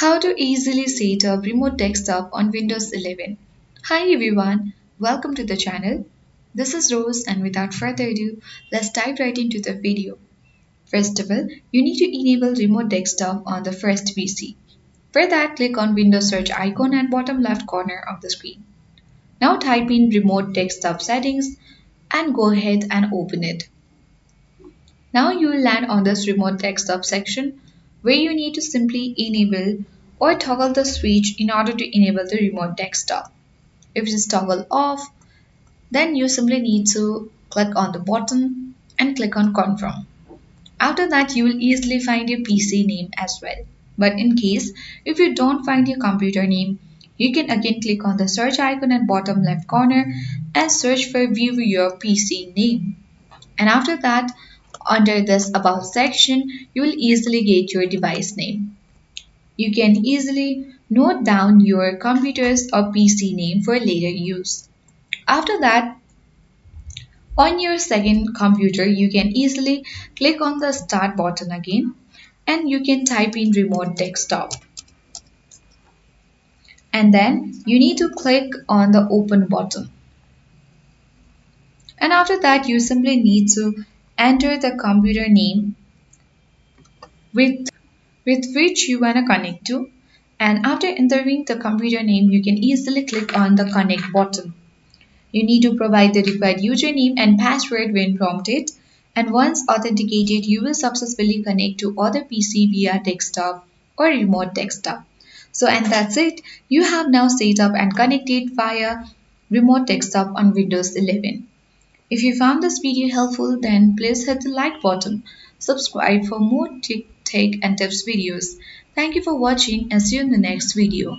How to easily set up remote desktop on Windows 11. Hi everyone, welcome to the channel. This is Rose and without further ado, let's dive right into the video. First of all, you need to enable remote desktop on the first PC. For that, click on Windows search icon at bottom left corner of the screen. Now type in remote desktop settings and go ahead and open it. Now you will land on this remote desktop section where you need to simply enable or toggle the switch in order to enable the remote desktop. If it is toggle off, then you simply need to click on the button and click on confirm. After that, you will easily find your PC name as well. But in case if you don't find your computer name, you can again click on the search icon at bottom left corner and search for view your PC name. And after that, under this About section, you will easily get your device name. You can easily note down your computer's or PC name for later use. After that, on your second computer, you can easily click on the Start button again and you can type in Remote Desktop. And then you need to click on the Open button. And after that, you simply need to enter the computer name with which you want to connect to. And after entering the computer name, you can easily click on the connect button. You need to provide the required username and password when prompted. And once authenticated, you will successfully connect to other PC via desktop or remote desktop. So, and that's it. You have now set up and connected via remote desktop on Windows 11. If you found this video helpful, then please hit the like button. Subscribe for more tech and tips videos. Thank you for watching and see you in the next video.